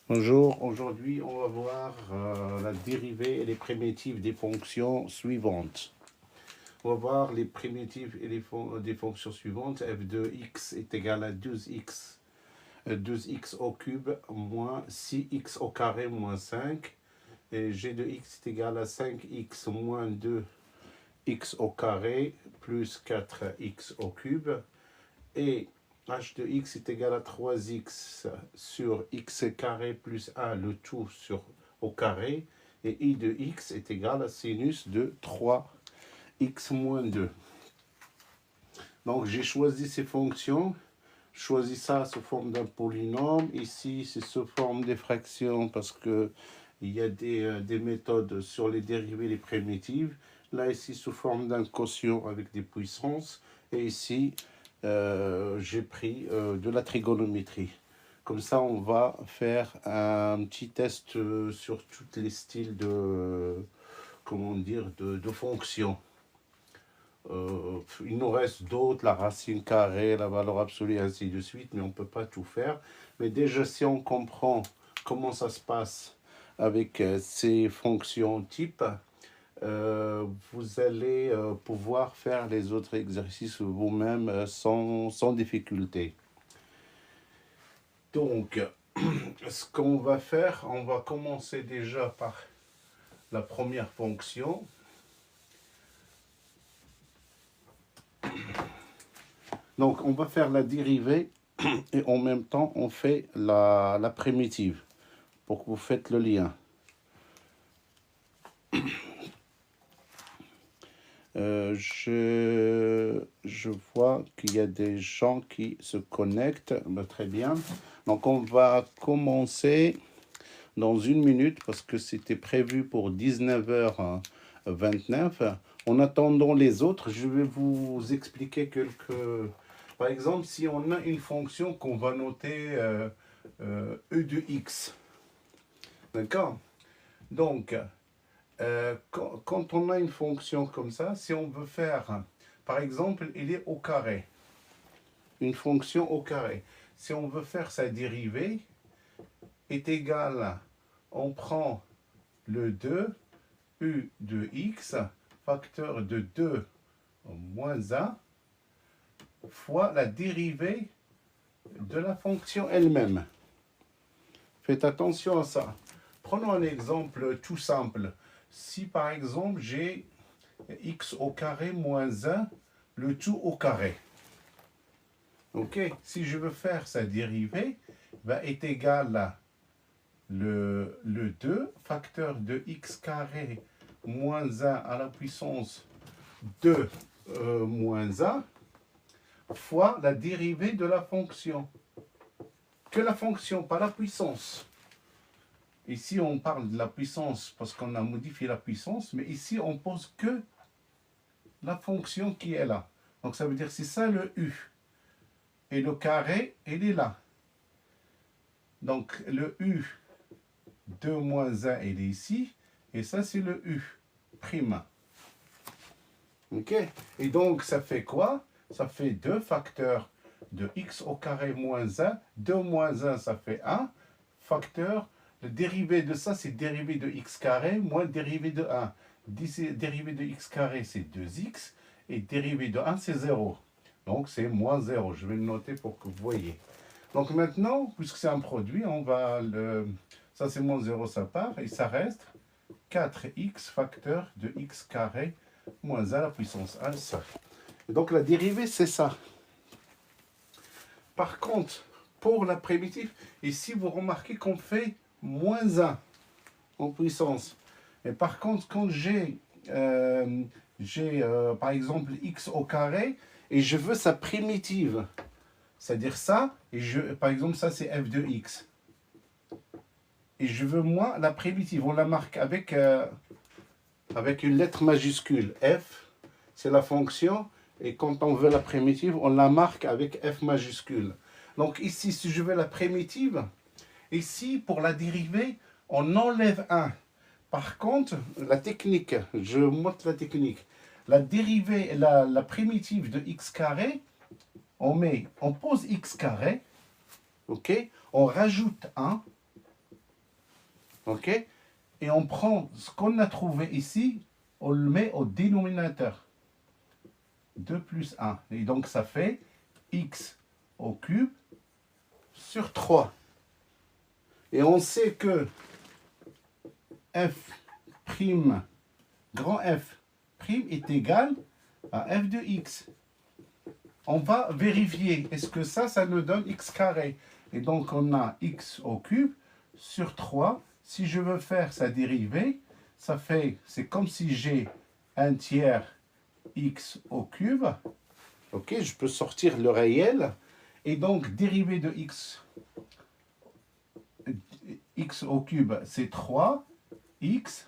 Bonjour, aujourd'hui on va voir la dérivée et les primitives des fonctions suivantes. On va voir les primitives et des fonctions suivantes. f de x est égal à 12x au cube moins 6x au carré moins 5. Et g de x est égal à 5x moins 2x au carré plus 4x au cube. Et h de x est égal à 3x sur x carré plus 1, le tout au carré. Et i de x est égal à sinus de 3x moins 2. Donc j'ai choisi ces fonctions. Choisis ça sous forme d'un polynôme. Ici, c'est sous forme des fractions parce qu'il y a des méthodes sur les dérivées, les primitives. Là, ici, sous forme d'un quotient avec des puissances. Et ici, j'ai pris de la trigonométrie. Comme ça, on va faire un petit test sur tous les styles de fonctions. Il nous reste d'autres, la racine carrée, la valeur absolue, ainsi de suite, mais on ne peut pas tout faire. Mais déjà, si on comprend comment ça se passe avec ces fonctions type, vous allez pouvoir faire les autres exercices vous-même sans difficulté. Donc, ce qu'on va faire, on va commencer déjà par la première fonction. Donc, on va faire la dérivée et en même temps, on fait la primitive pour que vous faites le lien. Je vois qu'il y a des gens qui se connectent. Très bien. Donc, on va commencer dans 1 minute parce que c'était prévu pour 19h29. En attendant les autres, je vais vous expliquer quelques... Par exemple, si on a une fonction qu'on va noter e de x. D'accord? Donc, quand on a une fonction comme ça, si on veut faire, par exemple, il est au carré. Une fonction au carré. Si on veut faire sa dérivée, est égal, on prend le 2, u de x, facteur de 2 moins 1, fois la dérivée de la fonction elle-même. Faites attention à ça. Prenons un exemple tout simple. Si par exemple j'ai x au carré moins 1, le tout au carré. Ok, si je veux faire sa dérivée, est égal à le 2, facteur de x carré moins 1 à la puissance 2 moins 1, fois la dérivée de la fonction. Que la fonction, pas la puissance. Ici, on parle de la puissance parce qu'on a modifié la puissance, mais ici, on pose que la fonction qui est là. Donc, ça veut dire c'est ça le u. Et le carré, il est là. Donc, le u 2 moins 1, il est ici. Et ça, c'est le u prime. Ok? Et donc, ça fait quoi? Ça fait 2 facteurs de x au carré moins 1. 2 moins 1, ça fait 1. Facteur, le dérivé de ça, c'est dérivé de x carré moins dérivé de 1. Dérivé de x carré, c'est 2x. Et dérivé de 1, c'est 0. Donc, c'est moins 0. Je vais le noter pour que vous voyez. Donc, maintenant, puisque c'est un produit, on va le... Ça, c'est moins 0, ça part. Et ça reste 4x facteur de x carré moins 1 à la puissance 1, ça. Et donc, la dérivée, c'est ça. Par contre, pour la primitive, ici, vous remarquez qu'on fait moins 1 en puissance. Et par contre, quand j'ai, par exemple, x au carré, et je veux sa primitive, c'est-à-dire ça, et par exemple, ça, c'est f de x. Et je veux, moi, la primitive. On la marque avec une lettre majuscule. F, c'est la fonction. Et quand on veut la primitive, on la marque avec F majuscule. Donc ici, si je veux la primitive, ici, pour la dérivée, on enlève 1. Par contre, la technique, je montre la technique. La dérivée, la primitive de x carré, on pose x carré, ok, on rajoute 1, OK? Et on prend ce qu'on a trouvé ici, on le met au dénominateur. 2 plus 1. Et donc, ça fait x au cube sur 3. Et on sait que f prime, grand F prime est égal à f de x. On va vérifier, est-ce que ça nous donne x carré? Et donc, on a x au cube sur 3. Si je veux faire sa dérivée, ça fait, c'est comme si j'ai un tiers x au cube. OK, je peux sortir le réel. Et donc, dérivée de x au cube, c'est 3x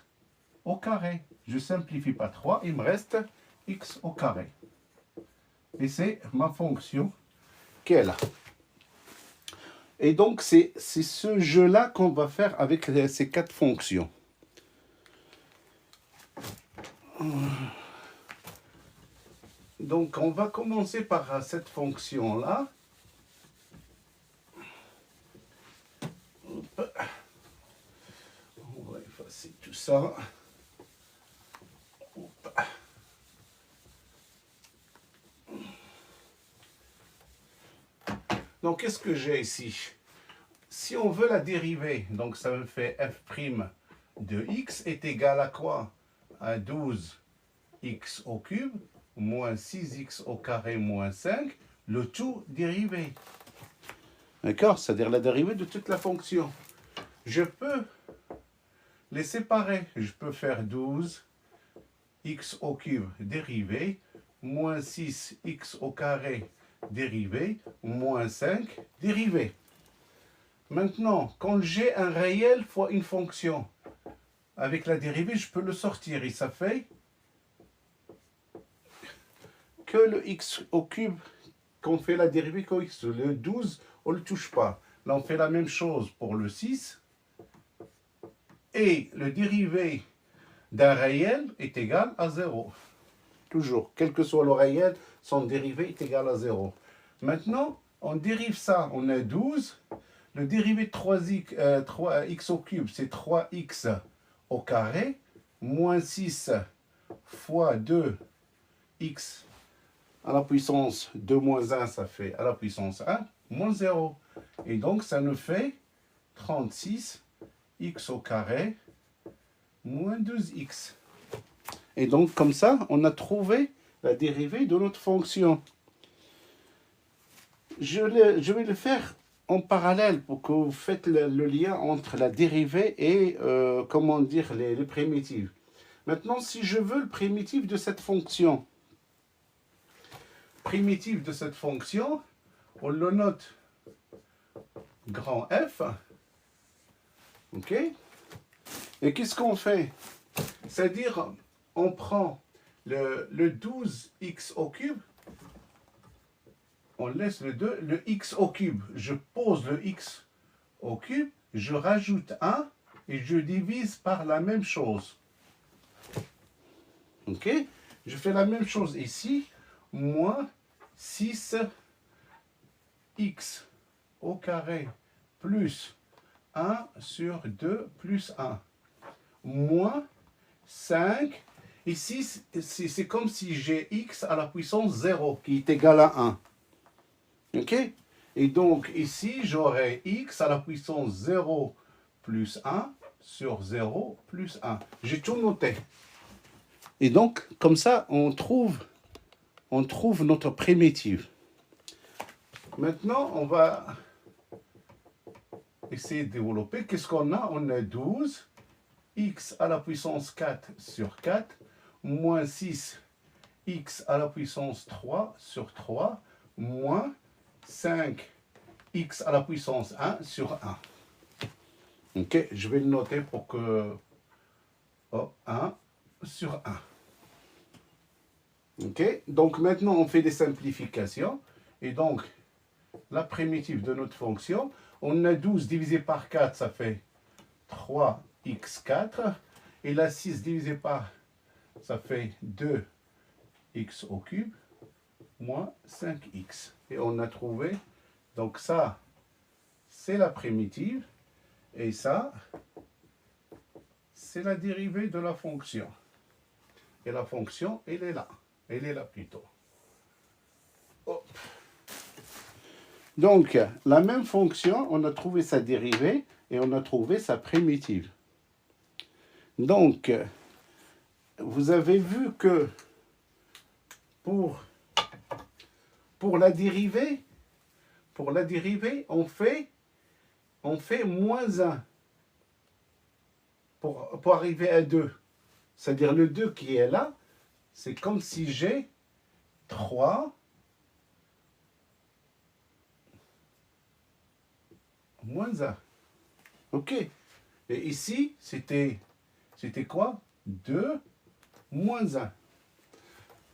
au carré. Je ne simplifie pas 3, il me reste x au carré. Et c'est ma fonction qu'elle a. Et donc, c'est ce jeu-là qu'on va faire avec ces 4 fonctions. Donc, on va commencer par cette fonction-là. On va effacer tout ça. Donc, qu'est-ce que j'ai ici? Si on veut la dériver, donc ça me fait f' de x est égal à quoi? À 12x au cube moins 6x au carré moins 5, le tout dérivé. D'accord? C'est-à-dire la dérivée de toute la fonction. Je peux les séparer. Je peux faire 12x au cube dérivé moins 6x au carré dérivé moins 5 dérivé. Maintenant, quand j'ai un réel fois une fonction, avec la dérivée, je peux le sortir et ça fait que le x au cube, qu'on fait la dérivée qu'au x. Le 12, on ne le touche pas. Là, on fait la même chose pour le 6. Et le dérivé d'un réel est égal à 0. Toujours, quel que soit le réel, son dérivé est égal à 0. Maintenant, on dérive ça, on a 12. Le dérivé de 3x au cube, c'est 3x au carré, moins 6 fois 2x à la puissance 2 moins 1, ça fait à la puissance 1, moins 0. Et donc, ça nous fait 36x au carré, moins 12x. Et donc, comme ça, on a trouvé la dérivée de notre fonction. Je vais le faire en parallèle pour que vous faites le lien entre la dérivée et, comment dire, les primitives. Maintenant, si je veux le primitif de cette fonction, on le note grand F. OK? Et qu'est-ce qu'on fait? C'est-à-dire, on prend le 12x au cube, on laisse le 2, le x au cube. Je pose le x au cube, je rajoute 1 et je divise par la même chose. OK? Je fais la même chose ici, moins 6x au carré plus 1 sur 2 plus 1, moins 5. Ici, c'est comme si j'ai x à la puissance 0 qui est égal à 1. OK? Et donc, ici, j'aurai x à la puissance 0 plus 1 sur 0 plus 1. J'ai tout noté. Et donc, comme ça, on trouve notre primitive. Maintenant, on va essayer de développer. Qu'est-ce qu'on a? On a 12 x à la puissance 4 sur 4 moins 6 x à la puissance 3 sur 3 moins 5 x à la puissance 1 sur 1. OK, je vais le noter pour que... 1 sur 1. OK, donc maintenant on fait des simplifications. Et donc, la primitive de notre fonction, on a 12 divisé par 4, ça fait 3x4. Et la 6 divisé par, ça fait 2x au cube, moins 5x. Et on a trouvé, donc ça, c'est la primitive. Et ça, c'est la dérivée de la fonction. Et la fonction, elle est là. Elle est là plutôt. Hop. Donc, la même fonction, on a trouvé sa dérivée et on a trouvé sa primitive. Donc, vous avez vu que pour la dérivée, on fait moins 1 pour arriver à 2. C'est-à-dire le 2 qui est là, c'est comme si j'ai 3 moins 1. OK. Et ici, c'était quoi? 2 moins 1.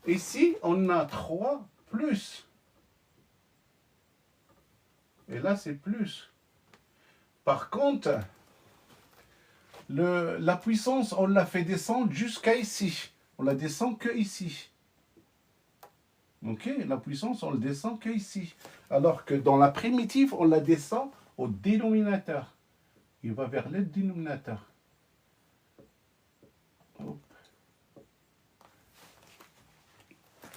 Ici, on a 3 plus. Et là, c'est plus. Par contre, la puissance, on l'a fait descendre jusqu'à ici. On la descend que ici. Ok, la puissance, on le descend que ici. Alors que dans la primitive, on la descend au dénominateur. Il va vers le dénominateur.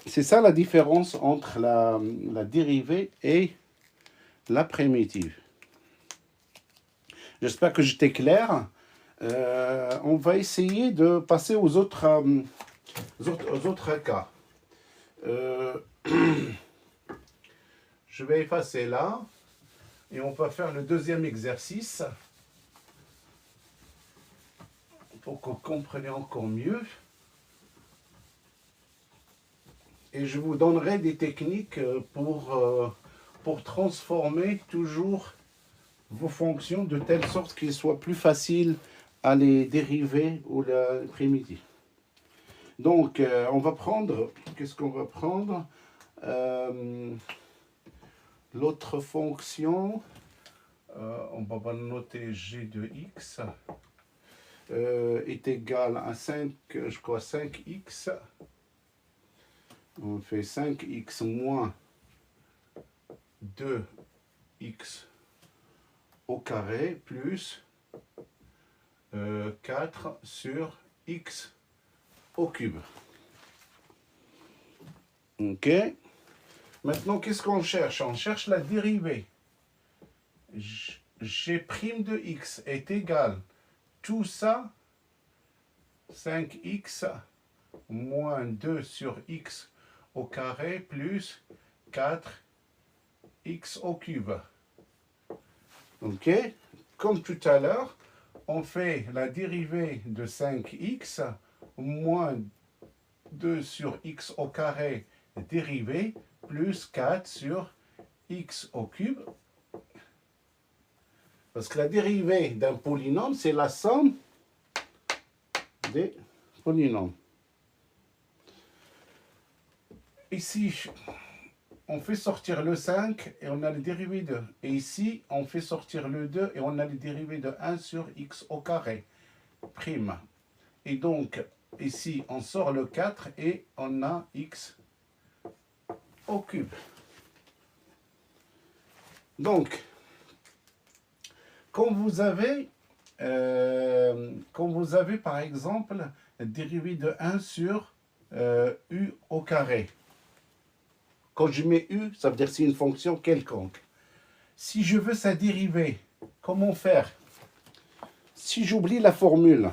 C'est ça la différence entre la dérivée et la primitive. J'espère que j'étais clair. On va essayer de passer aux autres cas. Je vais effacer là et on va faire le deuxième exercice pour que vous compreniez encore mieux. Et je vous donnerai des techniques pour transformer toujours vos fonctions de telle sorte qu'il soit plus facile à les dériver ou la primitive. Donc, on va prendre, qu'est-ce qu'on va prendre? L'autre fonction, on va noter g de x est égal à 5, je crois 5x. On fait 5x moins 2x au carré plus 4 sur x au cube. Ok. Maintenant, qu'est-ce qu'on cherche? On cherche la dérivée. G' de x est égal, tout ça, 5x moins 2 sur x au carré plus 4x au cube. Ok? Comme tout à l'heure, on fait la dérivée de 5x moins 2 sur x au carré dérivée plus 4 sur x au cube. Parce que la dérivée d'un polynôme, c'est la somme des polynômes. Ici, on fait sortir le 5 et on a le dérivé de. Et ici, on fait sortir le 2 et on a le dérivé de 1 sur x au carré, prime. Et donc, ici, on sort le 4 et on a x au cube. Donc, quand vous avez par exemple la dérivée de 1 sur u au carré. Quand je mets u, ça veut dire que c'est une fonction quelconque. Si je veux sa dérivée, comment faire? Si j'oublie la formule,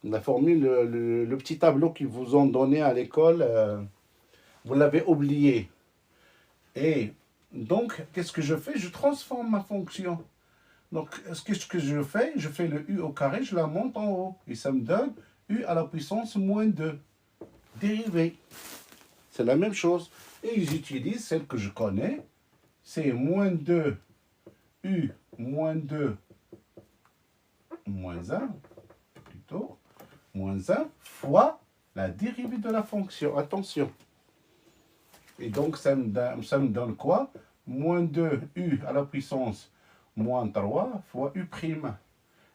le petit tableau qu'ils vous ont donné à l'école, vous l'avez oublié. Et donc, qu'est-ce que je fais? Je transforme ma fonction. Donc, ce que je fais le u au carré, je la monte en haut. Et ça me donne u à la puissance moins 2. Dérivée. C'est la même chose. Et ils utilisent celle que je connais. C'est moins 2 u moins 2 moins 1, plutôt, moins 1 fois la dérivée de la fonction. Attention. Et donc, ça me donne quoi? Moins 2 u à la puissance moins 3 fois u'.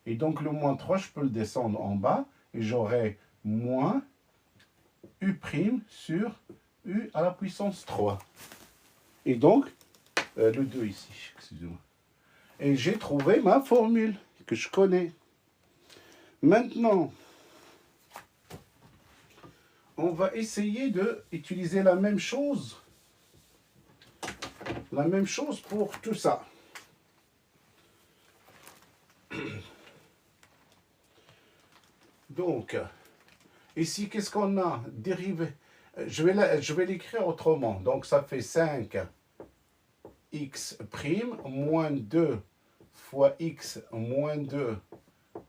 Et donc, le moins 3, je peux le descendre en bas. Et j'aurai moins u' sur u à la puissance 3. Et donc, le 2 ici, excusez-moi. Et j'ai trouvé ma formule que je connais. Maintenant, on va essayer d'utiliser la même chose pour tout ça. Donc, ici, qu'est-ce qu'on a? Dérivé. Je vais l'écrire autrement. Donc, ça fait 5x prime moins 2 fois x moins 2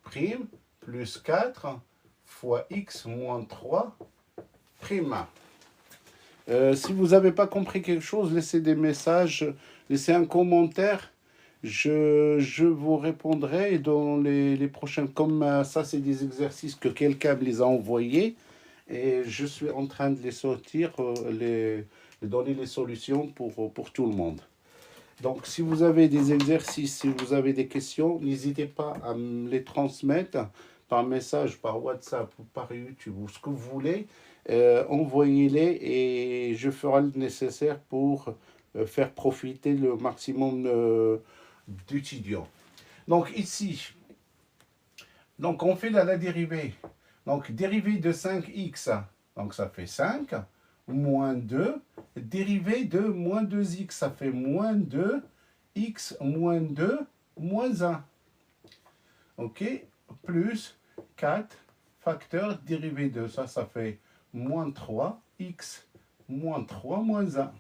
prime plus 4 fois x moins 3 prime. Si vous n'avez pas compris quelque chose, laissez des messages, laissez un commentaire. Je vous répondrai dans les prochains. Comme ça, c'est des exercices que quelqu'un me les a envoyés. Et je suis en train de les sortir, de donner les solutions pour tout le monde. Donc, si vous avez des exercices, si vous avez des questions, n'hésitez pas à me les transmettre par message, par WhatsApp ou par YouTube ou ce que vous voulez. Envoyez-les et je ferai le nécessaire pour faire profiter le maximum d'étudiants. Donc, ici, donc on fait la dérivée. Donc, dérivée de 5x, donc ça fait 5, moins 2. Dérivée de moins 2x, ça fait moins 2x moins 2 moins 1. OK? Plus 4 facteur dérivée de ça, ça fait moins 3x moins 3 moins 1.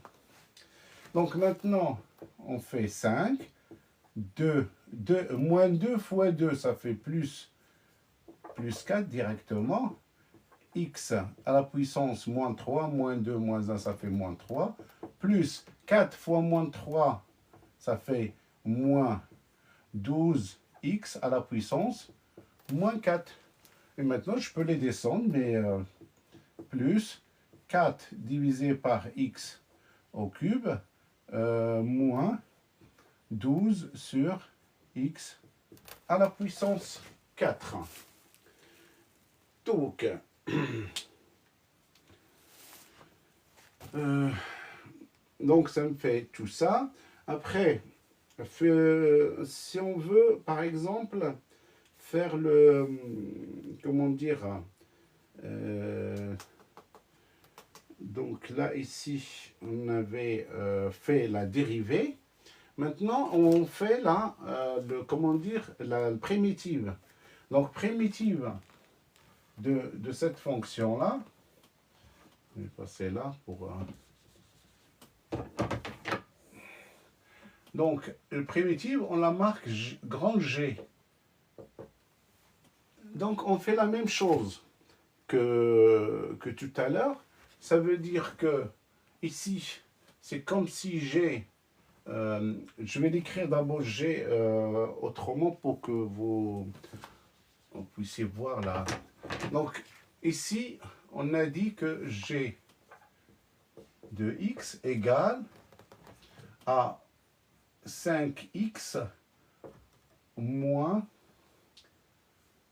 Donc maintenant, on fait 5. Moins 2 fois 2, ça fait plus 4 directement. X à la puissance moins 3, moins 2, moins 1, ça fait moins 3. Plus 4 fois moins 3, ça fait moins 12x à la puissance moins 4. Et maintenant, je peux les descendre, mais plus 4 divisé par x au cube, moins 12 sur x à la puissance 4. Donc, ça me fait tout ça. Après, si on veut, par exemple, faire le... Comment dire donc là, ici, on avait fait la dérivée. Maintenant, on fait la primitive. Donc, primitive de cette fonction-là. Je vais passer là pour... Donc, le primitive, on la marque grand G. Donc, on fait la même chose que tout à l'heure. Ça veut dire que ici, c'est comme si G... je vais l'écrire d'abord G autrement pour que vous puissiez voir là. Donc, ici, on a dit que G de x égale à 5x moins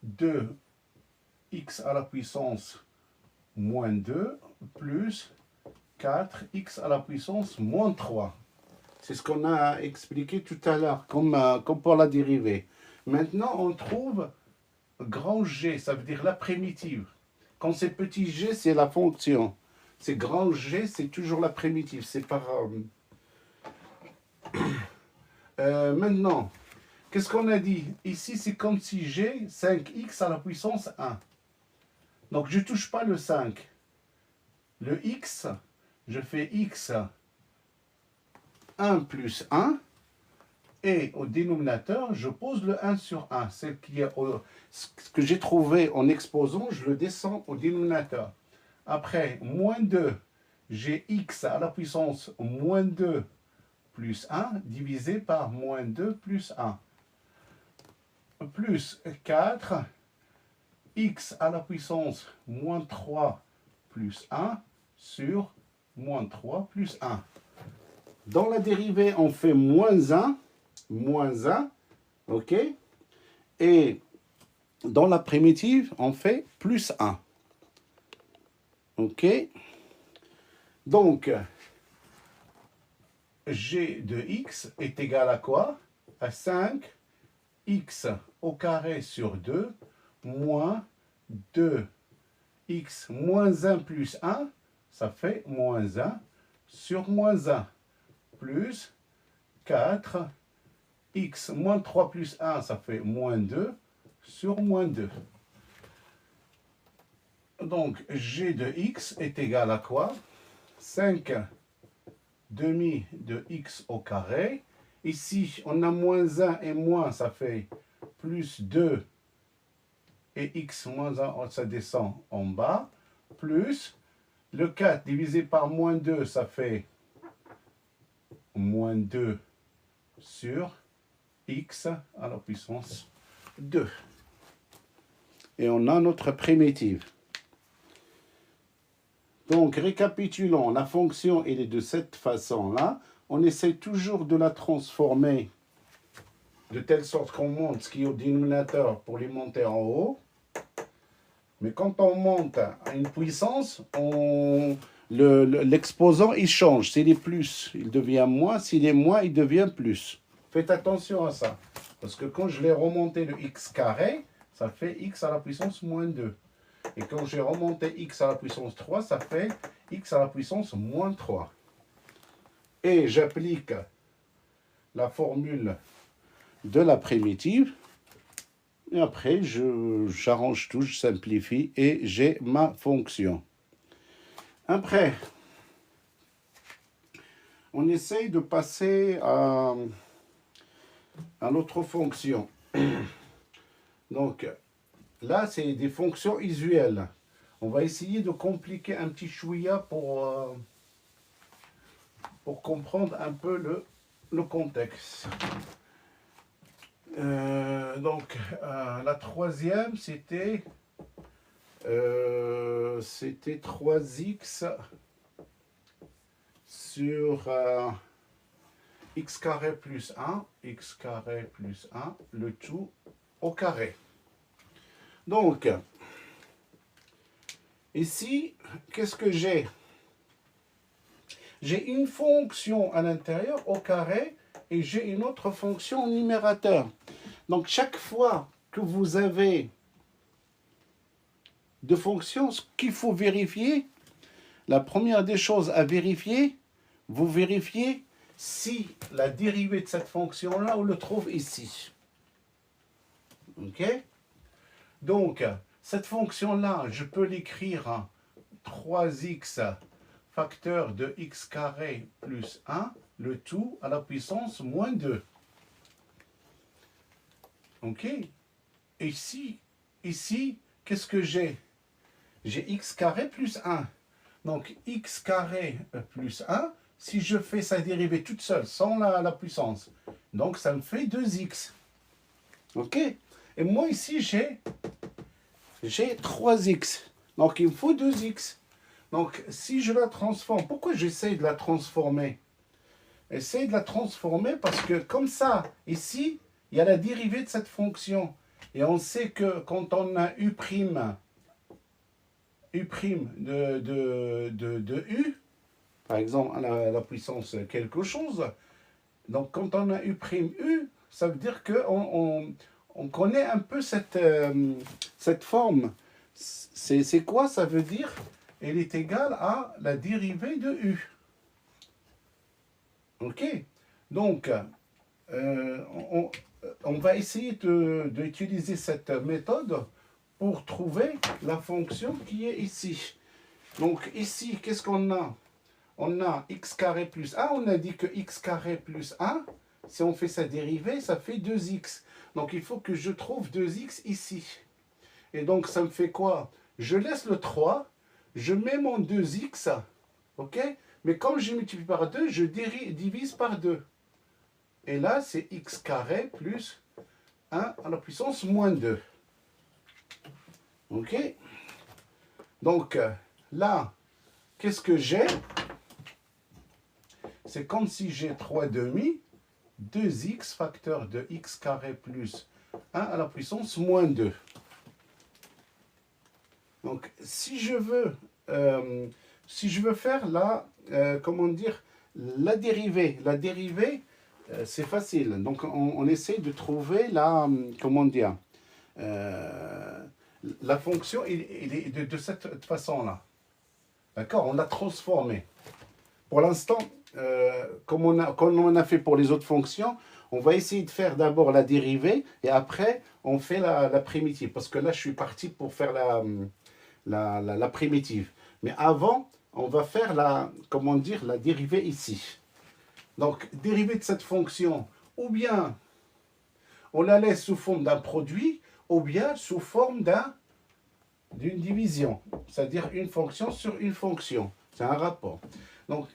2x à la puissance moins 2 plus 4x à la puissance moins 3. C'est ce qu'on a expliqué tout à l'heure, comme pour la dérivée. Maintenant, on trouve grand G, ça veut dire la primitive. Quand c'est petit g, c'est la fonction. C'est grand G, c'est toujours la primitive. C'est par... maintenant, qu'est-ce qu'on a dit? Ici, c'est comme si j'ai 5x à la puissance 1. Donc, je ne touche pas le 5. Le x, je fais x 1 plus 1. Et au dénominateur, je pose le 1 sur 1. Ce que j'ai trouvé en exposant, je le descends au dénominateur. Après, moins 2, j'ai x à la puissance moins 2 plus 1 divisé par moins 2 plus 1. Plus 4, x à la puissance moins 3 plus 1 sur moins 3 plus 1. Dans la dérivée, on fait moins 1, ok? Et dans la primitive, on fait plus 1. Ok? Donc, g de x est égal à quoi? À 5x au carré sur 2 moins 2x moins 1 plus 1, ça fait moins 1 sur moins 1, plus 4x moins 3 plus 1, ça fait moins 2 sur moins 2. Donc, g de x est égal à quoi? 5 demi de x au carré. Ici, on a moins 1 et moins, ça fait plus 2 et x moins 1, ça descend en bas, plus le 4 divisé par moins 2, ça fait moins 2 sur x à la puissance 2. Et on a notre primitive. Donc, récapitulons, la fonction, elle est de cette façon-là. On essaie toujours de la transformer de telle sorte qu'on monte ce qui est au dénominateur pour les monter en haut. Mais quand on monte à une puissance, l'exposant, il change. S'il est plus, il devient moins. S'il est moins, il devient plus. Faites attention à ça. Parce que quand je l'ai remonté le x carré, ça fait x à la puissance moins 2. Et quand j'ai remonté x à la puissance 3, ça fait x à la puissance moins 3. Et j'applique la formule de la primitive. Et après, j'arrange tout, je simplifie et j'ai ma fonction. Après, on essaye de passer à l'autre fonction. Donc, là, c'est des fonctions usuelles. On va essayer de compliquer un petit chouïa pour comprendre un peu le contexte. La troisième, c'était 3x sur x carré plus 1, x carré plus 1, le tout au carré. Donc, ici, qu'est-ce que j'ai? J'ai une fonction à l'intérieur au carré et j'ai une autre fonction au numérateur. Donc, chaque fois que vous avez deux fonctions, ce qu'il faut vérifier, la première des choses à vérifier, vous vérifiez si la dérivée de cette fonction-là, on le trouve ici. OK? Donc, cette fonction-là, je peux l'écrire 3x facteur de x carré plus 1, le tout à la puissance moins 2. OK? Et ici, qu'est-ce que j'ai? J'ai x carré plus 1. Donc, x carré plus 1, si je fais sa dérivée toute seule, sans la puissance, donc ça me fait 2x. OK? Et moi, ici, j'ai 3x. Donc, il me faut 2x. Donc, si je la transforme, pourquoi j'essaie de la transformer? Essaye de la transformer parce que comme ça, ici, il y a la dérivée de cette fonction. Et on sait que quand on a u' de u, par exemple à la puissance quelque chose, donc quand on a u', ça veut dire qu'on connaît un peu cette forme. C'est quoi? Ça veut dire elle est égale à la dérivée de u. OK? Donc, on va essayer d'utiliser cette méthode pour trouver la fonction qui est ici. Donc ici, qu'est-ce qu'on a? On a x carré plus 1. On a dit que x carré plus 1, si on fait sa dérivée, ça fait 2x. Donc il faut que je trouve 2x ici. Et donc ça me fait quoi? Je laisse le 3, je mets mon 2x, ok? Mais comme je multiplie par 2, je divise par 2. Et là, c'est x carré plus 1 à la puissance moins 2. OK? Donc, là, qu'est-ce que j'ai? C'est comme si j'ai 3 demi, 2x facteur de x carré plus 1 à la puissance moins 2. Donc, si je veux faire la dérivée, c'est facile. Donc, on essaie de trouver la fonction il est de cette façon-là. D'accord? On l'a transformée. Pour l'instant, comme on a fait pour les autres fonctions, on va essayer de faire d'abord la dérivée et après, on fait la primitive. Parce que là, je suis parti pour faire la primitive. Mais avant, on va faire la dérivée ici. Donc, dérivée de cette fonction, ou bien on la laisse sous forme d'un produit, ou bien sous forme d'une division. C'est-à-dire une fonction sur une fonction. C'est un rapport. Donc,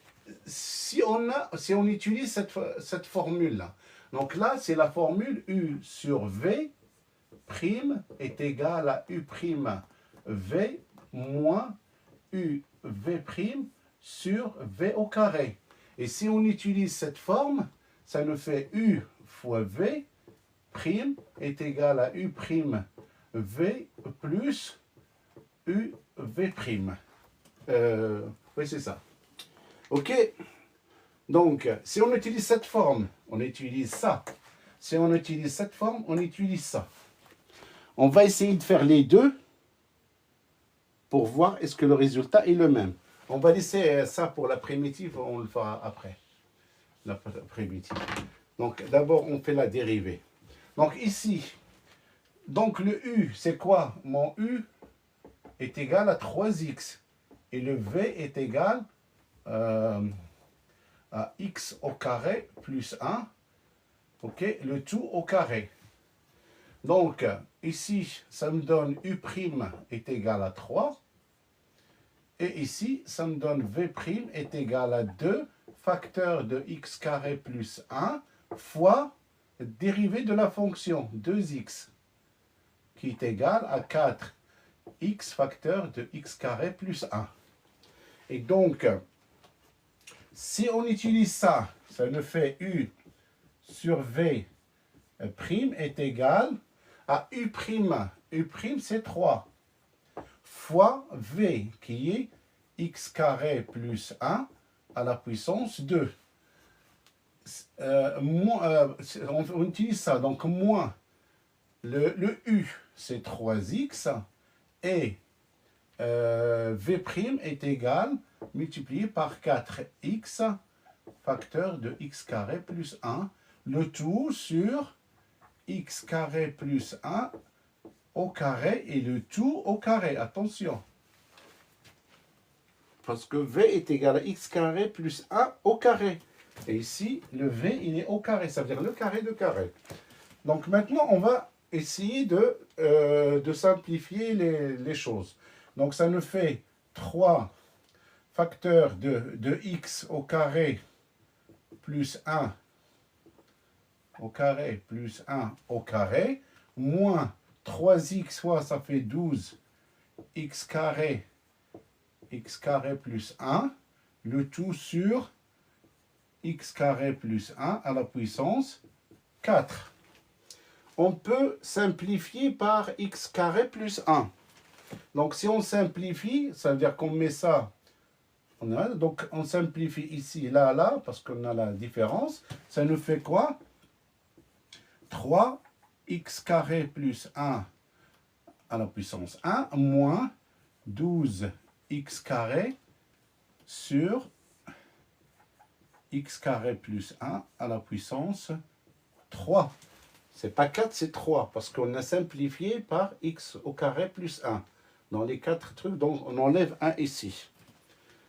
si on utilise cette formule-là, donc là, c'est la formule U sur V prime est égal à U prime V moins U V prime sur V au carré. Et si on utilise cette forme, ça nous fait U fois V prime est égal à U prime V plus U V prime. Oui, c'est ça. OK? Donc, si on utilise cette forme, on utilise ça. Si on utilise cette forme, on utilise ça. On va essayer de faire les deux pour voir est-ce que le résultat est le même. On va laisser ça pour la primitive, on le fera après. La primitive. Donc, d'abord, on fait la dérivée. Donc, ici, donc le U, c'est quoi? Mon U est égal à 3x. Et le V est égal à x au carré plus 1. OK? Le tout au carré. Donc, ici, ça me donne U' est égal à 3. Et ici, ça me donne V' est égal à 2 facteur de x carré plus 1 fois dérivée de la fonction 2x qui est égal à 4x facteur de x carré plus 1. Et donc, si on utilise ça, ça nous fait U sur V' est égal à U'. U' c'est 3 fois V qui est x carré plus 1 à la puissance 2. On utilise ça, donc moins le U c'est 3x et V' est égal multiplié par 4x facteur de x carré plus 1, le tout sur x carré plus 1 au carré et le tout au carré. Attention. Parce que V est égal à x carré plus 1 au carré. Et ici, le V, il est au carré. Ça veut dire le carré de carré. Donc maintenant, on va essayer de simplifier les choses. Donc ça nous fait 3 facteurs de x au carré plus 1 au carré plus 1 au carré, moins 3x fois, ça fait 12 x carré plus 1, le tout sur x carré plus 1 à la puissance 4. On peut simplifier par x carré plus 1. Donc si on simplifie, ça veut dire qu'on met ça, donc on simplifie ici, là, là, parce qu'on a la différence. Ça nous fait quoi? 3x carré plus 1 à la puissance 1 moins 12x carré sur x carré plus 1 à la puissance 3. C'est pas 4, c'est 3, parce qu'on a simplifié par x au carré plus 1. Dans les 4 trucs, donc on enlève 1 ici.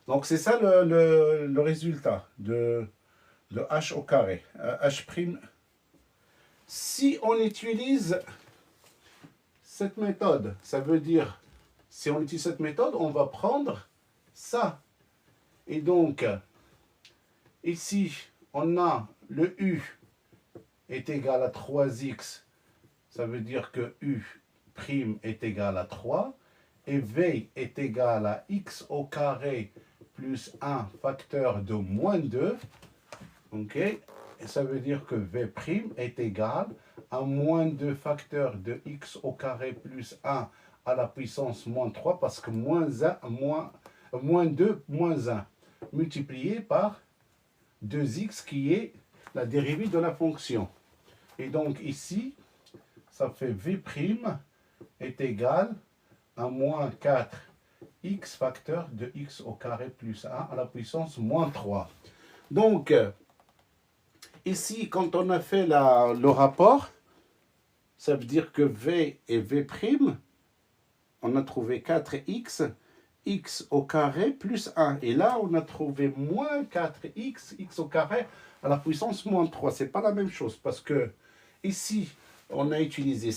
Donc c'est ça le résultat de h au carré, h'. Si on utilise cette méthode, ça veut dire, si on utilise cette méthode, on va prendre ça. Et donc, ici, on a le U est égal à 3x, ça veut dire que U' est égal à 3, et V est égal à x au carré plus 1 facteur de moins 2, ok? Et ça veut dire que V' est égal à moins 2 facteur de x au carré plus 1 à la puissance moins 3, parce que moins 2 moins 1 multiplié par 2x qui est la dérivée de la fonction. Et donc ici, ça fait V' est égal à moins 4x facteur de x au carré plus 1 à la puissance moins 3. Donc, ici, quand on a fait le rapport, ça veut dire que V et V', on a trouvé 4x, x au carré plus 1. Et là, on a trouvé moins 4x, x au carré à la puissance moins 3. Ce n'est pas la même chose parce que ici, on a utilisé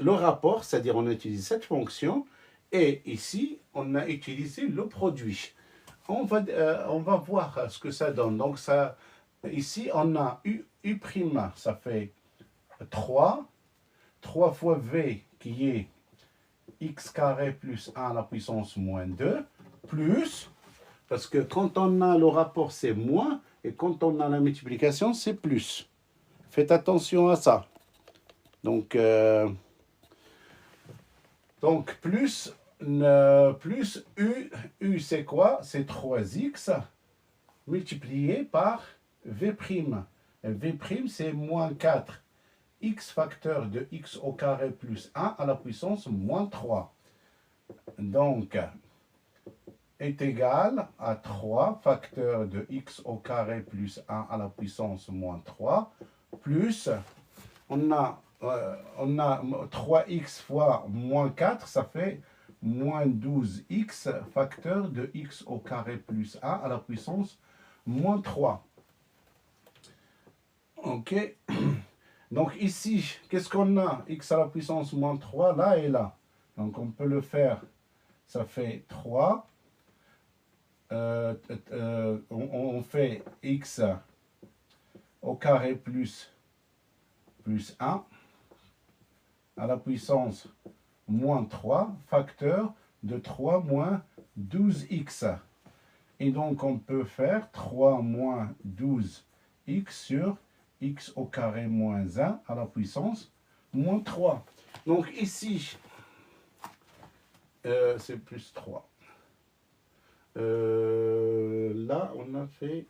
le rapport, c'est-à-dire on a utilisé cette fonction, et ici, on a utilisé le produit. On va voir ce que ça donne. Donc, ça, ici, on a u', ça fait 3 fois v qui est x carré plus 1 à la puissance moins 2, plus, parce que quand on a le rapport, c'est moins, et quand on a la multiplication, c'est plus. Faites attention à ça. Donc plus u c'est quoi? C'est 3x multiplié par v'. V' c'est moins 4 x facteur de x au carré plus 1 à la puissance moins 3. Donc, est égal à 3 facteur de x au carré plus 1 à la puissance moins 3, plus, on a 3x fois moins 4, ça fait moins 12x facteur de x au carré plus 1 à la puissance moins 3. Ok. Donc ici, qu'est-ce qu'on a? X à la puissance moins 3, là et là. Donc on peut le faire, ça fait 3. On fait x au carré plus 1 à la puissance moins 3, facteur de 3 moins 12x. Et donc on peut faire 3 moins 12x sur x au carré moins 1 à la puissance moins 3. Donc ici, c'est plus 3. Là, on a fait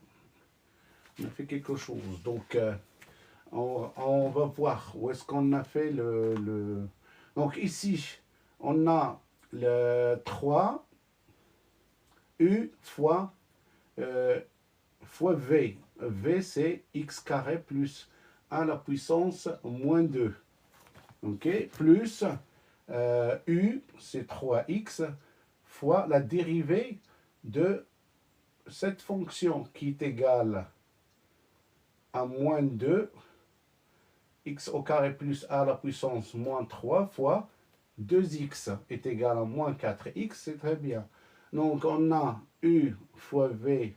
quelque chose. Donc, on va voir où est-ce qu'on a fait le... Donc ici, on a le 3 u fois v. V, c'est x carré plus 1 à la puissance moins 2. OK? Plus u, c'est 3x, fois la dérivée de cette fonction qui est égale à moins 2, x au carré plus 1 à la puissance moins 3 fois 2x est égal à moins 4x, c'est très bien. Donc on a u fois v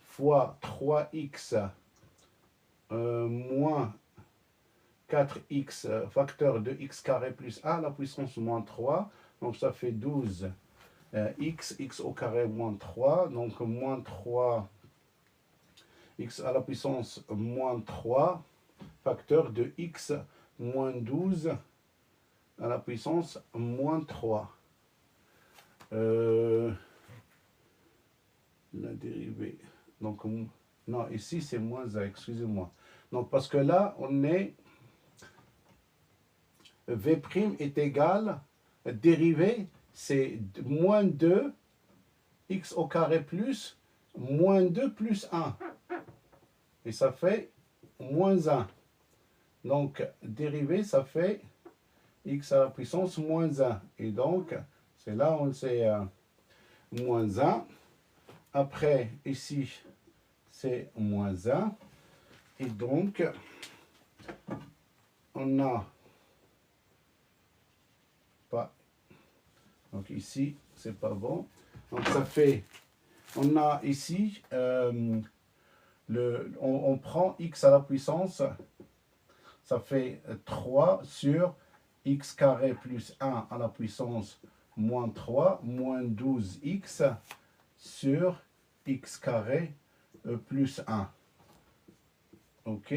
fois 3x moins 4x facteur de x carré plus 1 à la puissance moins 3. Donc ça fait 12 x au carré moins 3. Donc moins 3 x à la puissance moins 3 facteur de x moins 12 à la puissance moins 3. La dérivée. Donc, non, ici c'est moins 1, excusez-moi. Donc, parce que là, on est V' est égal, dérivée, c'est moins 2, x au carré plus, moins 2 plus 1. Et ça fait moins 1. Donc, dérivée, ça fait x à la puissance moins 1. Et donc, c'est là où c'est moins 1. Après, ici, c'est moins 1. Et donc, on a pas. Donc ici, c'est pas bon. Donc ça fait, on a ici, on prend x à la puissance, ça fait 3 sur x carré plus 1 à la puissance moins 3, moins 12x sur x carré plus 1. OK?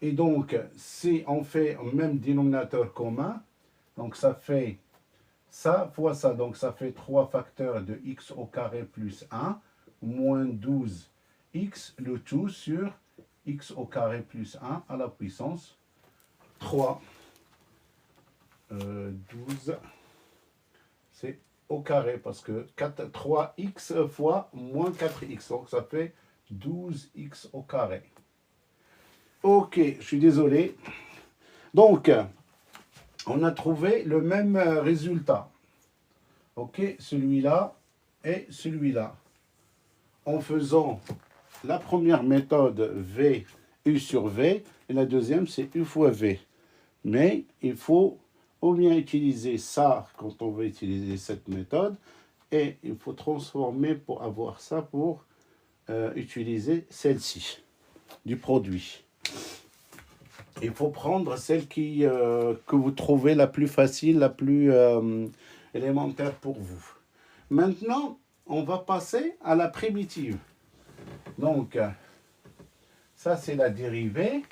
Et donc, si on fait un même dénominateur commun, donc ça fait ça fois ça, donc ça fait 3 facteurs de x au carré plus 1, moins 12x, le tout sur x au carré plus 1 à la puissance 3, 12, c'est au carré, parce que 3x fois moins 4x, donc ça fait 12x au carré. Ok, je suis désolé. Donc, on a trouvé le même résultat. Ok, celui-là et celui-là. En faisant la première méthode V, U sur V, et la deuxième c'est U fois V. Mais il faut ou bien utiliser ça quand on veut utiliser cette méthode, et il faut transformer pour avoir ça pour utiliser celle-ci, du produit. Il faut prendre celle que vous trouvez la plus facile, la plus élémentaire pour vous. Maintenant, on va passer à la primitive. Donc, ça c'est la dérivée.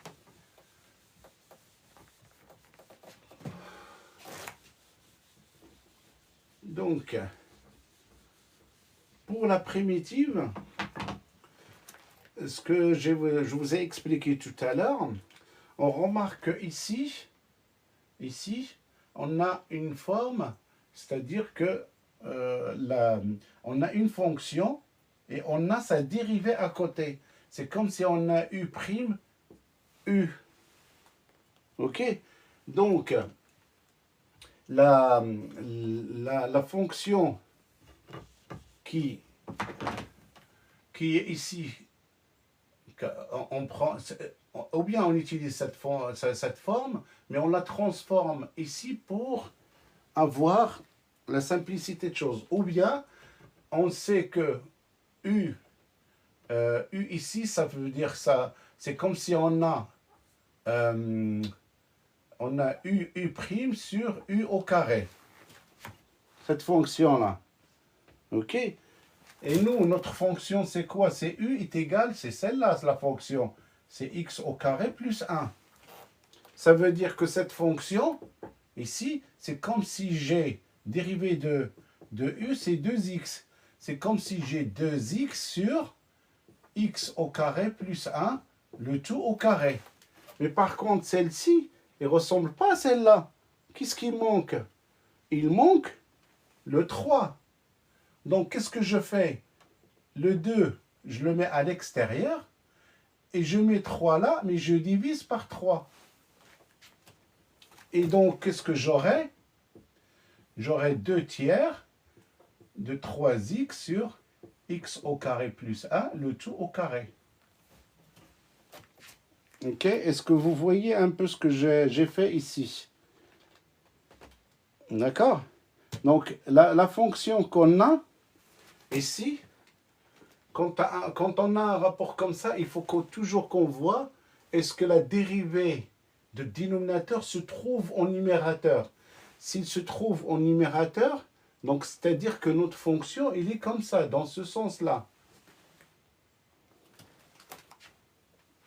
Donc, pour la primitive, ce que je vous ai expliqué tout à l'heure, on remarque ici, on a une forme, c'est-à-dire que on a une fonction et on a sa dérivée à côté. C'est comme si on a U', U. Ok? Donc, la fonction qui est ici, on prend, ou bien on utilise cette forme, mais on la transforme ici pour avoir la simplicité de choses. Ou bien on sait que U ici, ça veut dire ça, c'est comme si on a U' sur U au carré. Cette fonction-là. Ok? Et nous, notre fonction, c'est quoi? C'est U est égal, c'est celle-là, la fonction. C'est x au carré plus 1. Ça veut dire que cette fonction, ici, c'est comme si j'ai dérivé de U, c'est 2x. C'est comme si j'ai 2x sur x au carré plus 1, le tout au carré. Mais par contre, celle-ci, elle ne ressemble pas à celle-là. Qu'est-ce qui manque? Il manque le 3. Donc, qu'est-ce que je fais? Le 2, je le mets à l'extérieur. Et je mets 3 là, mais je divise par 3. Et donc, qu'est-ce que j'aurai? J'aurai 2 tiers de 3x sur x au carré plus 1, le tout au carré. Ok, est-ce que vous voyez un peu ce que j'ai fait ici? D'accord? Donc, la fonction qu'on a ici, quand on a un rapport comme ça, il faut toujours qu'on voit est-ce que la dérivée de dénominateur se trouve en numérateur. S'il se trouve en numérateur, donc c'est-à-dire que notre fonction, il est comme ça, dans ce sens-là.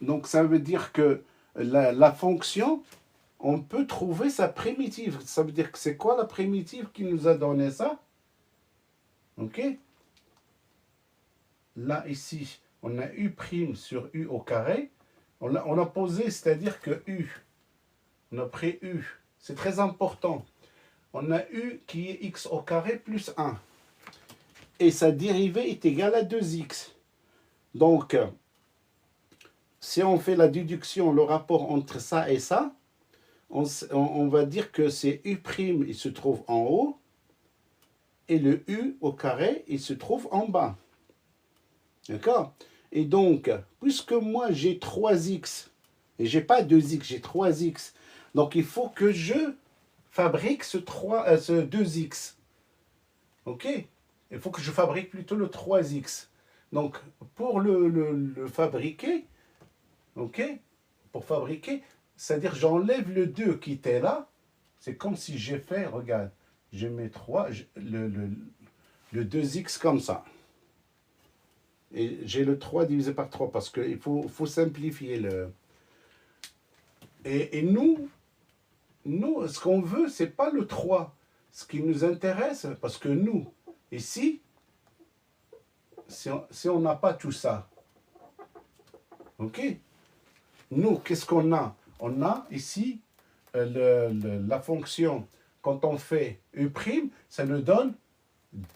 Donc ça veut dire que la fonction, on peut trouver sa primitive. Ça veut dire que c'est quoi la primitive qui nous a donné ça? Ok? Là, ici, on a U' sur U au carré. On a posé, c'est-à-dire que U, on a pris U. C'est très important. On a U qui est x au carré plus 1. Et sa dérivée est égale à 2x. Donc, si on fait la déduction, le rapport entre ça et ça, on va dire que c'est U', il se trouve en haut, et le U au carré, il se trouve en bas. D'accord? Et donc, puisque moi j'ai 3x, et j'ai pas 2x, j'ai 3x, donc il faut que je fabrique ce 2x. Ok? Il faut que je fabrique plutôt le 3x. Donc, pour le fabriquer, ok? Pour fabriquer, c'est-à-dire j'enlève le 2 qui était là. C'est comme si j'ai fait, regarde, je mets 3, le 2x comme ça. Et j'ai le 3 divisé par 3 parce qu'il faut simplifier le... Et nous, ce qu'on veut, c'est pas le 3. Ce qui nous intéresse, parce que nous, ici, si on n'a pas tout ça, ok? Nous, qu'est-ce qu'on a? On a ici la fonction, quand on fait U', ça nous donne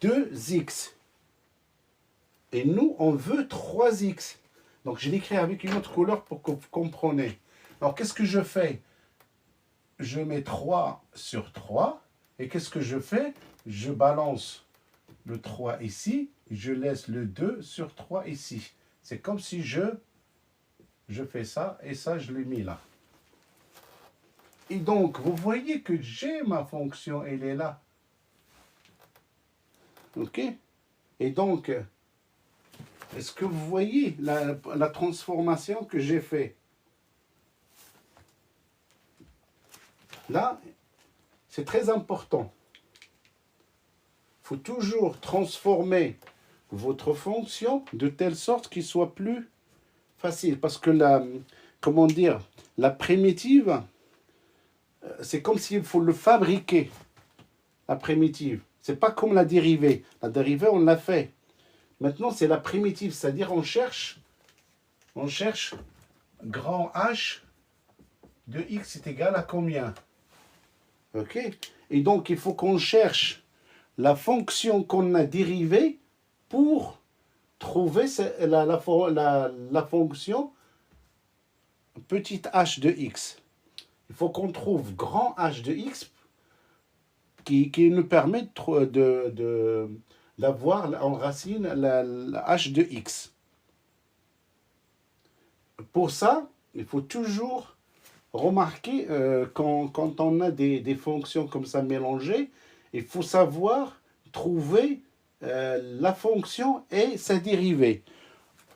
2x. Et nous, on veut 3x. Donc, je l'écris avec une autre couleur pour que vous compreniez. Alors, qu'est-ce que je fais? Je mets 3 sur 3. Et qu'est-ce que je fais? Je balance le 3 ici. Je laisse le 2 sur 3 ici. C'est comme si je fais ça et ça, je l'ai mis là. Et donc, vous voyez que j'ai ma fonction, elle est là. OK? Et donc, est-ce que vous voyez la transformation que j'ai fait? Là, c'est très important. Il faut toujours transformer votre fonction de telle sorte qu'il soit plus facile. Parce que comment dire, la primitive, c'est comme s'il faut le fabriquer, la primitive. C'est pas comme la dérivée. La dérivée, on l'a fait. Maintenant, c'est la primitive, c'est-à-dire on cherche grand H de x est égal à combien? OK? Et donc, il faut qu'on cherche la fonction qu'on a dérivée pour trouver la fonction petit h de x. Il faut qu'on trouve grand H de x qui nous permet d'avoir en racine la h de x. Pour ça, il faut toujours remarquer quand on a des fonctions comme ça mélangées, il faut savoir trouver la fonction et sa dérivée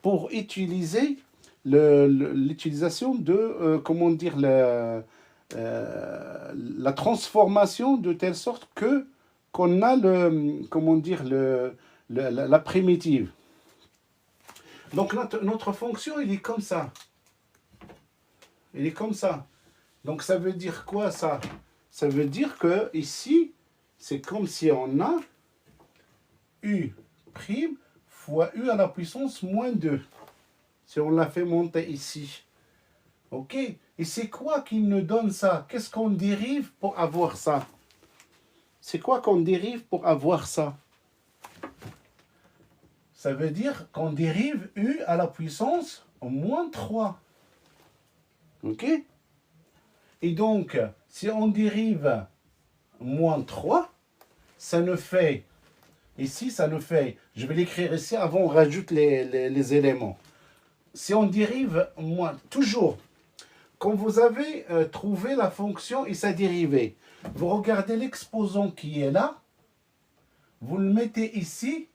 pour utiliser l'utilisation de, comment dire, la transformation de telle sorte qu'on a comment dire, la primitive. Donc notre fonction, il est comme ça. Il est comme ça. Donc ça veut dire quoi ça? Ça veut dire que ici, c'est comme si on a U' fois U à la puissance moins 2. Si on l'a fait monter ici. OK? Et c'est quoi qui nous donne ça? Qu'est-ce qu'on dérive pour avoir ça? C'est quoi qu'on dérive pour avoir ça? Ça veut dire qu'on dérive U à la puissance moins 3. OK? Et donc, si on dérive moins 3, ça nous fait, ici, ça nous fait, je vais l'écrire ici, avant on rajoute les éléments. Si on dérive moins, toujours, quand vous avez trouvé la fonction et sa dérivée, vous regardez l'exposant qui est là, vous le mettez ici,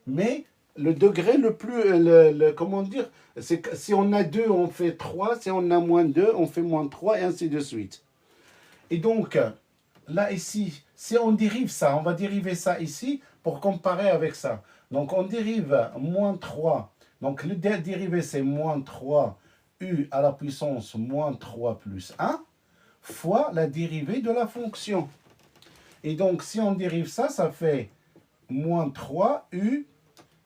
mais le degré le plus, comment dire, c'est que si on a 2, on fait 3, si on a moins 2, on fait moins 3, et ainsi de suite. Et donc, là, ici, si on dérive ça, on va dériver ça ici pour comparer avec ça. Donc, on dérive moins 3. Donc, le dérivé, c'est moins 3 u à la puissance moins 3 plus 1 fois la dérivée de la fonction. Et donc, si on dérive ça, ça fait moins 3 u,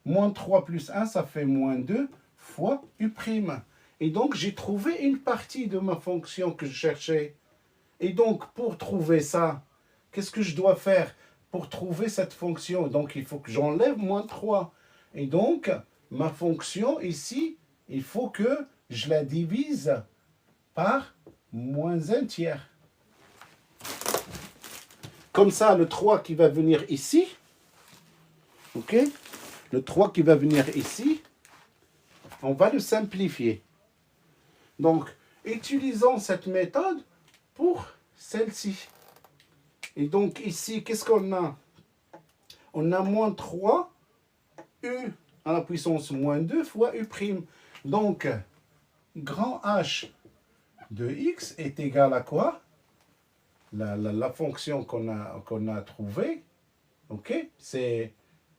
moins 3 plus 1, ça fait moins 2 fois u'. Et donc, j'ai trouvé une partie de ma fonction que je cherchais. Et donc, pour trouver ça, qu'est-ce que je dois faire pour trouver cette fonction? Donc, il faut que j'enlève moins 3. Et donc, ma fonction ici, il faut que je la divise par moins 1 tiers. Comme ça, le 3 qui va venir ici, OK? Le 3 qui va venir ici, on va le simplifier. Donc, utilisons cette méthode pour celle-ci. Et donc ici, qu'est-ce qu'on a? On a moins 3 u à la puissance moins 2 fois u'. Donc, grand H de x est égal à quoi? La fonction qu'on a trouvée, OK? C'est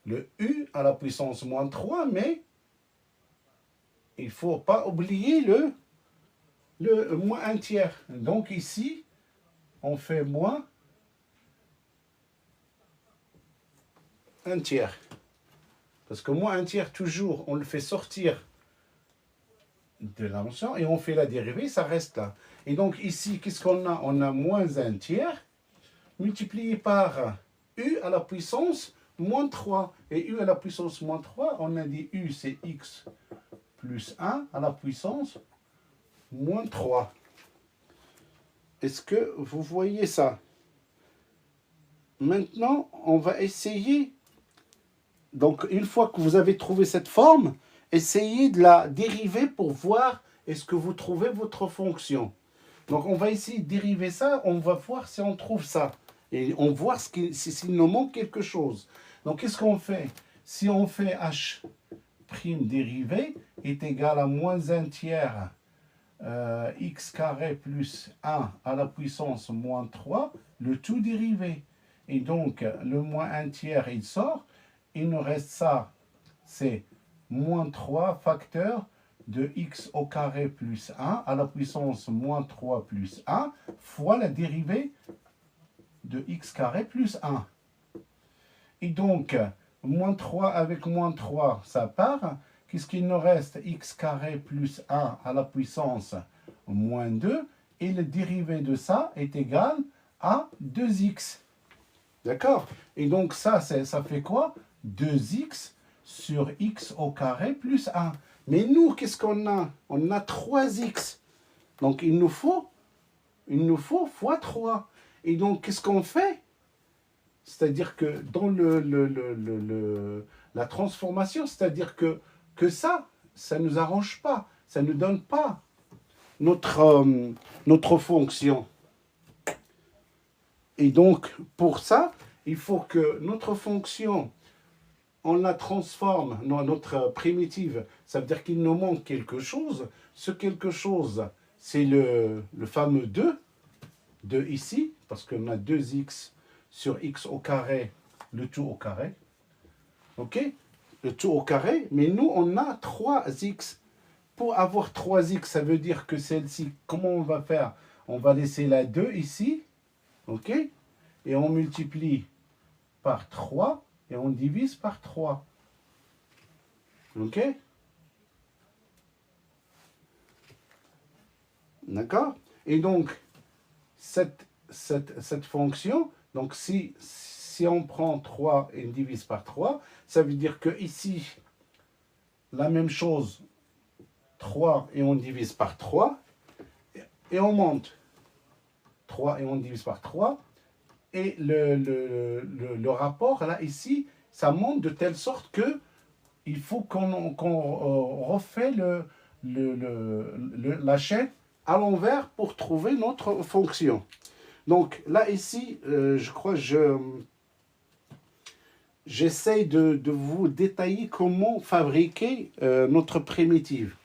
le u à la puissance moins 3, mais il ne faut pas oublier le moins 1 tiers. Donc ici, on fait moins 1 tiers. Parce que moins 1 tiers, toujours, on le fait sortir de la notion, et on fait la dérivée, ça reste là. Et donc ici, qu'est-ce qu'on a? On a moins 1 tiers multiplié par u à la puissance moins 3. Et u à la puissance moins 3, on a dit u c'est x plus 1 à la puissance moins 3. Est-ce que vous voyez ça? Maintenant, on va essayer. Donc, une fois que vous avez trouvé cette forme, essayez de la dériver pour voir est-ce que vous trouvez votre fonction. Donc, on va essayer de dériver ça. On va voir si on trouve ça. Et on voit s'il nous manque quelque chose. Donc, qu'est-ce qu'on fait? Si on fait h' dérivé est égal à moins 1 tiers x carré plus 1 à la puissance moins 3, le tout dérivé. Et donc, le moins 1 tiers, il sort. Il nous reste ça, c'est moins 3 facteur de x au carré plus 1 à la puissance moins 3 plus 1 fois la dérivée de x carré plus 1. Et donc, moins 3 avec moins 3, ça part. Qu'est-ce qu'il nous reste? X carré plus 1 à la puissance moins 2. Et le dérivé de ça est égal à 2x. D'accord? Et donc, ça fait quoi? 2x sur x au carré plus 1. Mais nous, qu'est-ce qu'on a? On a 3x. Donc, il nous faut fois 3. Et donc, qu'est-ce qu'on fait? C'est-à-dire que dans la transformation, c'est-à-dire que ça ne nous arrange pas. Ça ne nous donne pas notre fonction. Et donc, pour ça, il faut que notre fonction, on la transforme dans notre primitive. Ça veut dire qu'il nous manque quelque chose. Ce quelque chose, c'est le fameux 2 ici, parce qu'on a 2x sur x au carré, le tout au carré. OK? Le tout au carré. Mais nous, on a 3x. Pour avoir 3x, ça veut dire que celle-ci, comment on va faire? On va laisser la 2 ici. OK? Et on multiplie par 3 et on divise par 3. OK? D'accord? Et donc, cette fonction, donc si on prend 3 et on divise par 3, ça veut dire que ici, la même chose, 3 et on divise par 3, et on monte 3 et on divise par 3, et le rapport, là, ici, ça monte de telle sorte que il faut qu'on refait la chaîne à l'envers pour trouver notre fonction. Donc là, ici, je crois que j'essaye de vous détailler comment fabriquer notre primitive.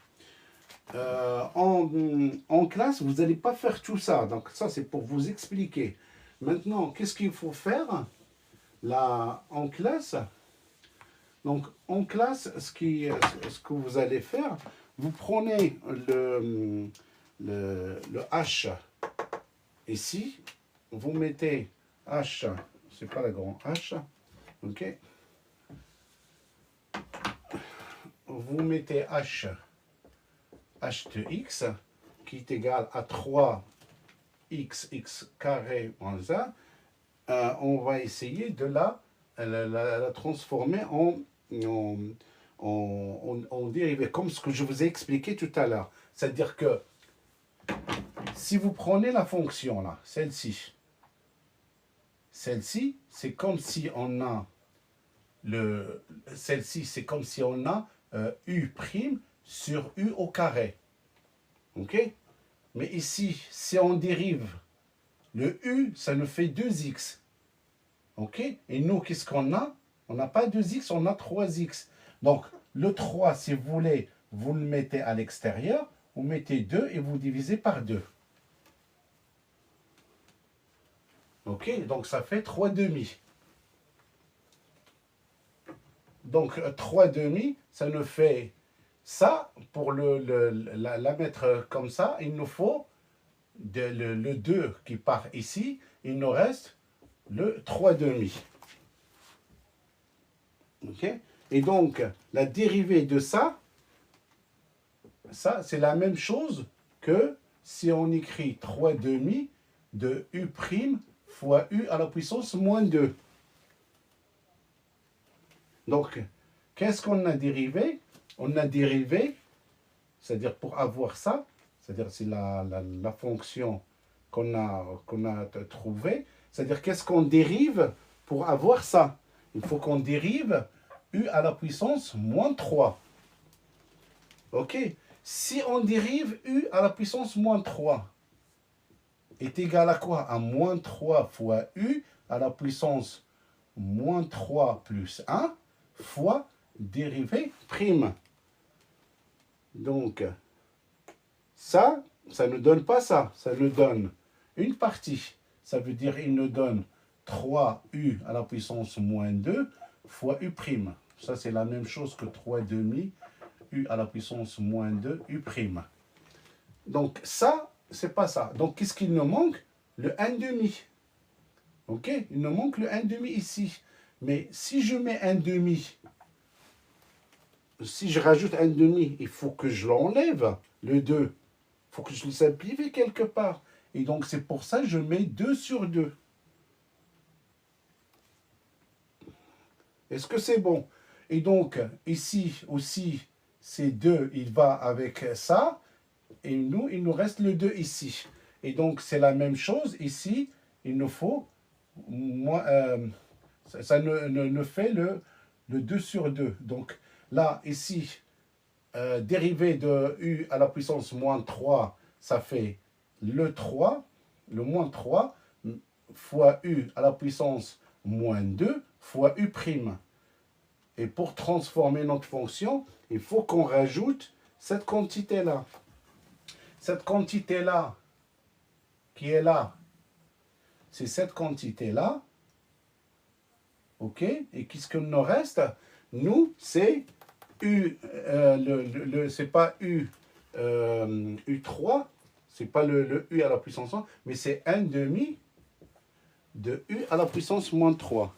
En classe, vous n'allez pas faire tout ça. Donc ça, c'est pour vous expliquer. Maintenant, qu'est-ce qu'il faut faire là en classe? Donc en classe, ce que vous allez faire, vous prenez le h ici, vous mettez h, c'est pas la grande h, ok? Vous mettez h de x qui est égal à 3x carré moins 1. On va essayer de la transformer en dérivé, comme ce que je vous ai expliqué tout à l'heure. C'est-à-dire que si vous prenez la fonction là, celle-ci, c'est comme si on a celle-ci, c'est comme si on a u' sur u au carré. OK? Mais ici, si on dérive le u, ça nous fait 2x. OK? Et nous, qu'est-ce qu'on a? On n'a pas 2x, on a 3x. Donc, le 3, si vous voulez, vous le mettez à l'extérieur, vous mettez 2 et vous divisez par 2. OK? Donc, ça fait 3 demi. Donc, 3 demi, ça nous fait ça. Pour la mettre comme ça, il nous faut le 2 qui part ici. Il nous reste le 3 demi. OK? Et donc, la dérivée de ça, ça, c'est la même chose que si on écrit 3 demi de u' fois u à la puissance moins 2. Donc, qu'est-ce qu'on a dérivé? On a dérivé, c'est-à-dire pour avoir ça, c'est-à-dire c'est la fonction qu'on a trouvée, c'est-à-dire qu'est-ce qu'on dérive pour avoir ça? Il faut qu'on dérive u à la puissance moins 3. Ok? Si on dérive u à la puissance moins 3 est égal à quoi? À moins 3 fois u à la puissance moins 3 plus 1 fois dérivée prime. Donc, ça ne donne pas ça. Ça nous donne une partie. Ça veut dire qu'il nous donne 3u à la puissance moins 2 fois u'. Ça, c'est la même chose que 3 demi u à la puissance moins 2 u'. Donc, ça, c'est pas ça. Donc, qu'est-ce qu'il nous manque? Le 1 demi. Ok? Il nous manque le 1 demi ici. Mais si je mets 1 demi, si je rajoute 1 demi, il faut que je l'enlève, le 2. Il faut que je le simplifie quelque part. Et donc, c'est pour ça que je mets 2 sur 2. Est-ce que c'est bon? Et donc, ici aussi, c'est 2, il va avec ça. Et nous, il nous reste le 2 ici. Et donc, c'est la même chose. Ici, il nous faut, ça ne fait le 2 sur 2. Donc, là, ici, dérivé de u à la puissance moins 3, ça fait le 3, le moins 3, fois u à la puissance moins 2, fois u'. Et pour transformer notre fonction, il faut qu'on rajoute cette quantité-là. Cette quantité-là, qui est là, c'est cette quantité-là. OK? Et qu'est-ce qu'il nous reste? Nous, c'est U, c'est pas U, U3, c'est pas le U à la puissance 1, mais c'est 1 demi de U à la puissance moins 3.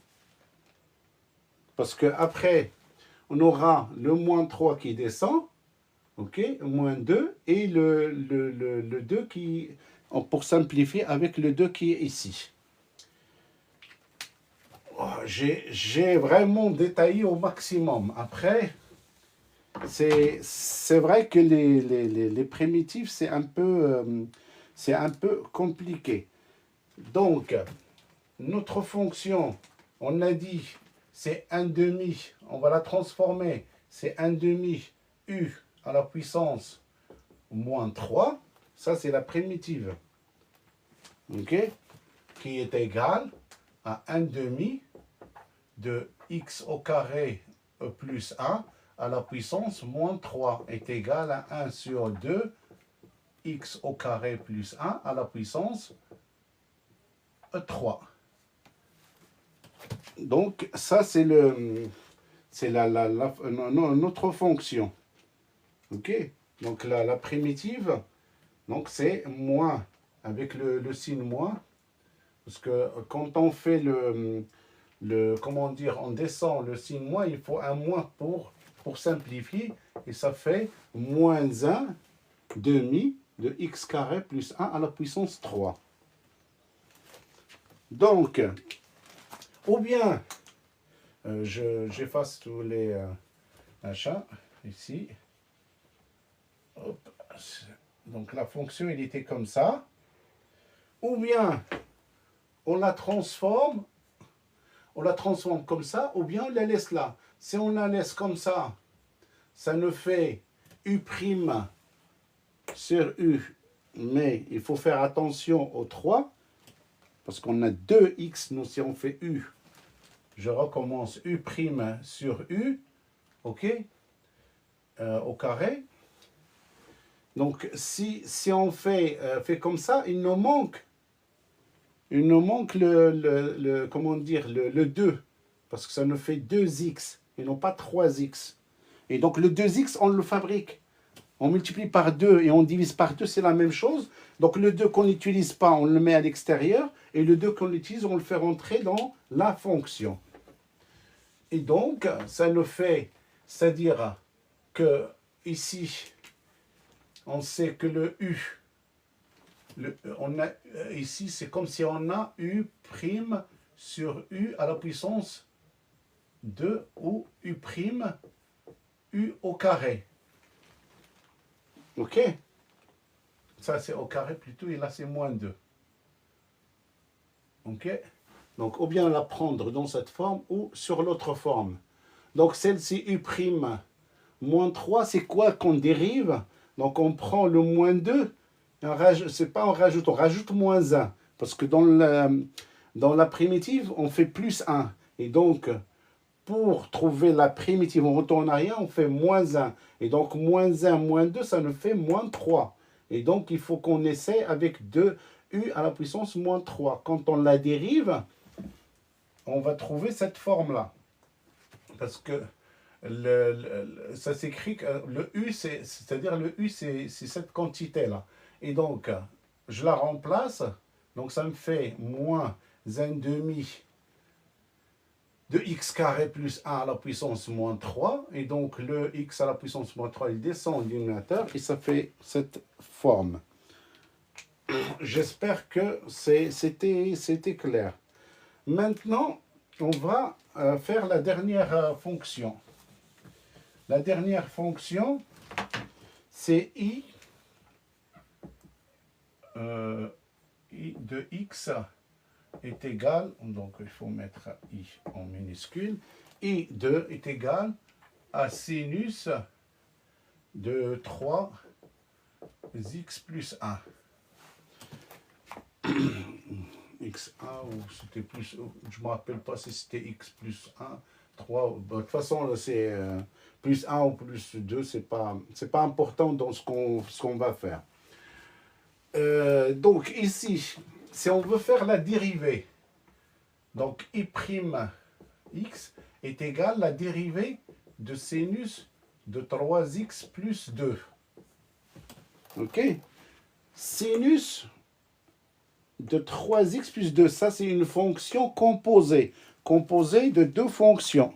Parce qu'après, on aura le moins 3 qui descend, ok, moins 2, et le 2 qui, pour simplifier, avec le 2 qui est ici. Oh, j'ai vraiment détaillé au maximum. Après, c'est vrai que les primitifs, c'est un peu compliqué. Donc, notre fonction, on a dit, c'est 1 demi, on va la transformer, c'est 1 demi u à la puissance moins 3, ça c'est la primitive, ok, qui est égale à 1 demi de x au carré plus 1 à la puissance moins 3 est égal à 1 sur 2 x au carré plus 1 à la puissance 3. Donc, ça, c'est notre fonction. OK? Donc, la primitive, donc c'est moins, avec le signe moins. Parce que quand on fait comment dire, on descend le signe moins, il faut un moins pour simplifier. Et ça fait moins 1 demi de x carré plus 1 à la puissance 3. Donc, ou bien, j'efface tous les machins ici. Hop. Donc la fonction, elle était comme ça. Ou bien, on la transforme comme ça, ou bien on la laisse là. Si on la laisse comme ça, ça nous fait u' sur u, mais il faut faire attention aux 3, parce qu'on a 2x, nous si on fait u, je recommence u' sur u, ok, au carré. Donc si on fait comme ça, il nous manque comment dire, le 2, parce que ça nous fait 2x, et non pas 3x. Et donc le 2x, on le fabrique. On multiplie par 2 et on divise par 2, c'est la même chose. Donc le 2 qu'on n'utilise pas, on le met à l'extérieur. Et le 2 qu'on utilise, on le fait rentrer dans la fonction. Et donc, ça nous fait, c'est-à-dire que ici, on sait que le U, on a, ici, c'est comme si on a U' sur U à la puissance 2 ou U', U au carré. OK? Ça, c'est au carré plutôt, et là, c'est moins 2. OK? Donc, ou bien la prendre dans cette forme ou sur l'autre forme. Donc, celle-ci, U' moins 3, c'est quoi qu'on dérive? Donc, on prend le moins 2, c'est pas on rajoute moins 1. Parce que dans la primitive, on fait plus 1. Et donc, pour trouver la primitive, on retourne en arrière, on fait moins 1. Et donc, moins 1, moins 2, ça nous fait moins 3. Et donc, il faut qu'on essaie avec 2u à la puissance moins 3. Quand on la dérive, on va trouver cette forme-là. Parce que ça s'écrit que le u, c'est-à-dire le u, c'est cette quantité-là. Et donc, je la remplace. Donc, ça me fait moins 1 demi de x carré plus 1 à la puissance moins 3. Et donc, le x à la puissance moins 3, il descend au dénominateur et ça fait cette forme. J'espère que c'était clair. Maintenant, on va faire la dernière fonction. La dernière fonction, c'est i de x est égal, donc il faut mettre i en minuscule, i2 est égal à sinus de 3x plus 1. x1 ou c'était plus, je ne me rappelle pas si c'était x plus 1, 3, de toute façon c'est plus 1 ou plus 2, c'est pas important dans ce qu'on va faire. Donc ici, si on veut faire la dérivée, donc i'x est égal à la dérivée de sinus de 3x plus 2. OK? Sinus de 3x plus 2, ça c'est une fonction composée de deux fonctions.